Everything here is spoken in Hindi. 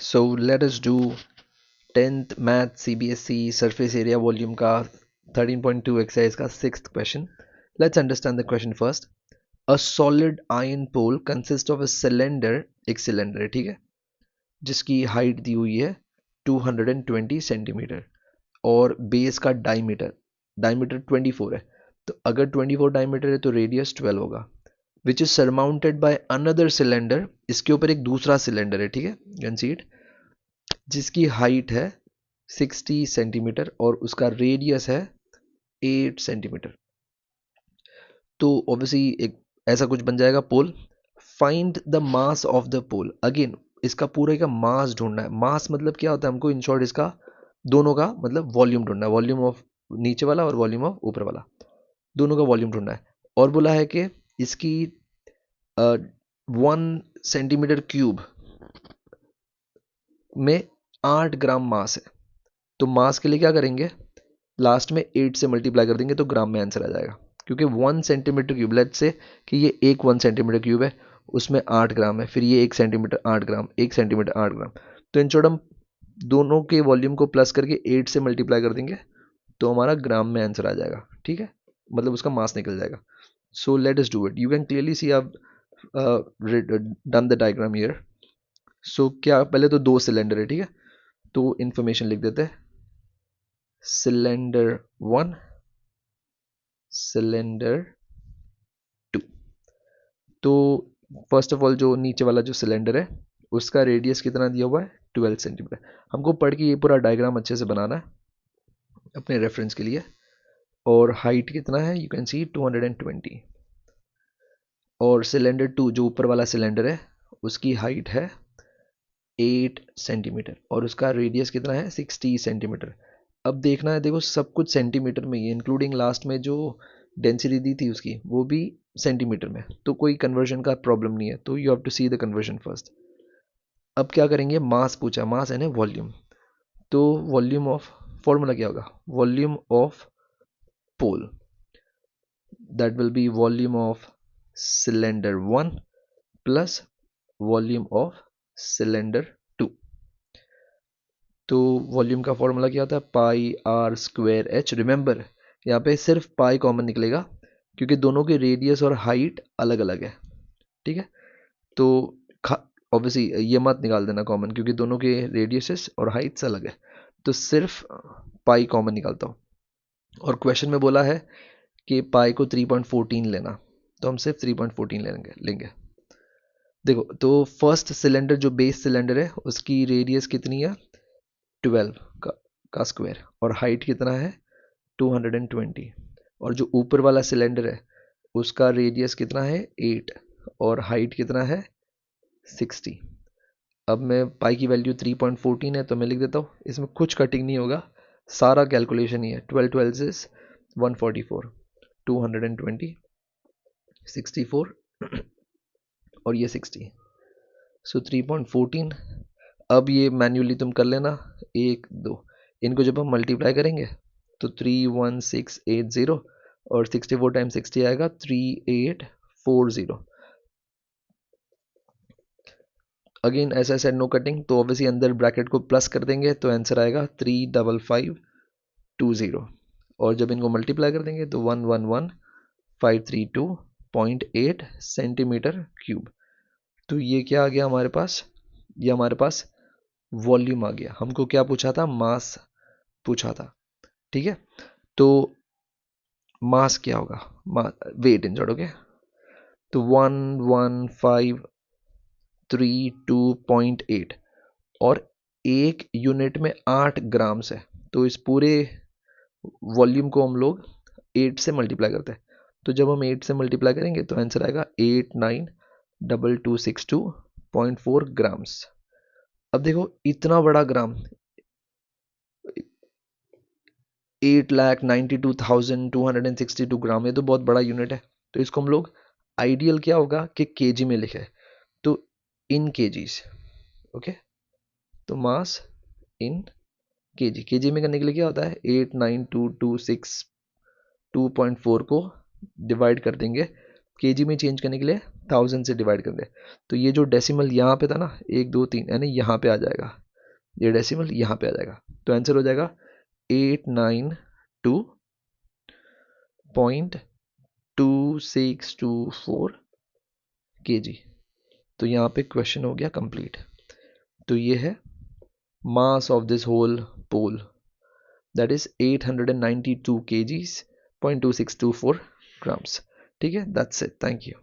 So let us do 10th math CBSE surface area volume का 13.2 exercise का 6th question. Let's understand the question first. A solid iron pole consists of a cylinder, एक सिलेंडर है, ठीक है, जिसकी हाइट दी हुई है 220 सेंटीमीटर और बेस का डायमीटर 24 है. तो अगर 24 डायमीटर है तो रेडियस 12 होगा. Which is surmounted by another cylinder, इसके ऊपर एक दूसरा सिलेंडर है, ठीक है, यू कैन सी इट, जिसकी हाइट है 60 सेंटीमीटर और उसका रेडियस है 8 सेंटीमीटर. तो ऑब्वियसली एक ऐसा कुछ बन जाएगा pole. Find the mass of the pole. Again इसका पूरे का मास ढूंढना है. मास मतलब क्या होता है हमको, इन शॉर्ट इसका दोनों का मतलब वॉल्यूम ढूंढना है. वॉल्यूम ऑफ नीचे वाला और वॉल्यूम ऑफ ऊपर वाला, दोनों का वॉल्यूम ढूंढना है. और बोला है कि इसकी 1 सेंटीमीटर क्यूब में 8 ग्राम मास है. तो मास के लिए क्या करेंगे, लास्ट में 8 से मल्टीप्लाई कर देंगे तो ग्राम में आंसर आ जाएगा. क्योंकि 1 सेंटीमीटर क्यूब, लेट्स से कि ये एक 1 सेंटीमीटर क्यूब है, उसमें 8 ग्राम है, फिर ये 1 सेंटीमीटर 8 ग्राम, 1 सेंटीमीटर 8 ग्राम. तो इन शॉर्ट हम दोनों के वॉल्यूम को प्लस करके 8 से मल्टीप्लाई कर देंगे तो हमारा ग्राम में आंसर आ जाएगा. ठीक है, मतलब उसका मास निकल जाएगा. So let us do it. You can clearly see I done the diagram here. So क्या, पहले तो दो सिलेंडर है, ठीक है, तो इंफॉर्मेशन लिख देते हैं. Cylinder 1, cylinder 2. तो फर्स्ट ऑफ ऑल जो नीचे वाला जो सिलेंडर है उसका रेडियस कितना दिया हुआ है, 12 सेंटीमीटर. हमको पढ़ के ये पूरा डायग्राम अच्छे से बनाना है अपने रेफरेंस के लिए. और हाइट कितना है, यू कैन सी 220. और सिलेंडर 2 जो ऊपर वाला सिलेंडर है उसकी हाइट है 8 सेंटीमीटर और उसका रेडियस कितना है 60 सेंटीमीटर. अब देखना है, देखो सब कुछ सेंटीमीटर में ही है, इंक्लूडिंग लास्ट में जो डेंसिटी दी थी उसकी वो भी सेंटीमीटर में, तो कोई कन्वर्जन का प्रॉब्लम नहीं है. तो you have to see the conversion first. अब क्या करेंगे, मास पूछा, मास है ना वॉल्यूम. तो वॉल्यूम ऑफ, फॉर्मूला क्या होगा, volume of pole, that will be volume of cylinder 1 plus volume of cylinder 2. तो वॉल्यूम का फॉर्मूला क्या होता है, pi r square h. Remember यहाँ पे सिर्फ पाई कॉमन निकलेगा क्योंकि दोनों के रेडियस और हाइट अलग अलग है. ठीक है, तो ऑब्वियसली ये मत निकाल देना कॉमन क्योंकि दोनों के रेडियसेस और हाइट्स अलग है. तो सिर्फ पाई कॉमन निकालता हूँ. और क्वेश्चन में बोला है कि पाई को 3.14 लेना, तो हम सिर्फ 3.14 लेंगे. देखो तो फर्स्ट सिलेंडर जो बेस सिलेंडर है उसकी रेडियस कितनी है 12 का स्क्वायर और हाइट कितना है 220. और जो ऊपर वाला सिलेंडर है उसका रेडियस कितना है 8 और हाइट कितना है 60. अब मैं पाई की वैल्यू 3.14 है तो मैं लिख देता हूँ, इसमें कुछ कटिंग नहीं होगा, सारा कैलकुलेशन ही है. 12 12 इज 144, 220, 64 और ये 60. सो 3.14. अब ये मैन्युअली तुम कर लेना, 1 2, इनको जब हम मल्टीप्लाई करेंगे तो 31680 और 64 टाइम्स 60 आएगा 3840. अगेन ऐसा ऐसा नो कटिंग, तो ऑब्वियसली अंदर ब्रैकेट को प्लस कर देंगे तो आंसर आएगा 35520. और जब इनको मल्टीप्लाई कर देंगे तो 111532.8 सेंटीमीटर क्यूब. तो ये क्या आ गया हमारे पास, ये हमारे पास वॉल्यूम आ गया. हमको क्या पूछा था, मास पूछा था. ठीक है, तो मास क्या होगा, वेट इन जोड़ोगे तो 1153.2.8 और एक यूनिट में 8 ग्राम्स है. तो इस पूरे वॉल्यूम को हम लोग 8 से मल्टीप्लाई करते हैं. तो जब हम 8 से मल्टीप्लाई करेंगे तो आंसर आएगा 892262.4 ग्राम्स. अब देखो इतना बड़ा ग्राम, 8,92,262 ग्राम, ये तो बहुत बड़ा यूनिट है. तो इसको हम लोग आइडियल क्या होगा कि केजी में लिखे, तो इन केजीज. ओके, तो मास इन केजी, केजी में करने के लिए क्या होता है 89226.2.4 को डिवाइड कर देंगे केजी में चेंज करने के लिए 1000 से डिवाइड कर दे, तो ये जो डेसिमल यहाँ पे था ना 1 2 3, यानी यहाँ पे आ जाएगा, ये डेसिमल यहाँ पे आ जाएगा। तो आंसर हो जाएगा 892.2624 kg। तो यहाँ पे क्वेश्चन हो गया कंप्लीट। तो ये है mass of this whole pole, that is 892 kgs, 0.2624 grams। ठीक है, दैट्स इट, थैंक यू।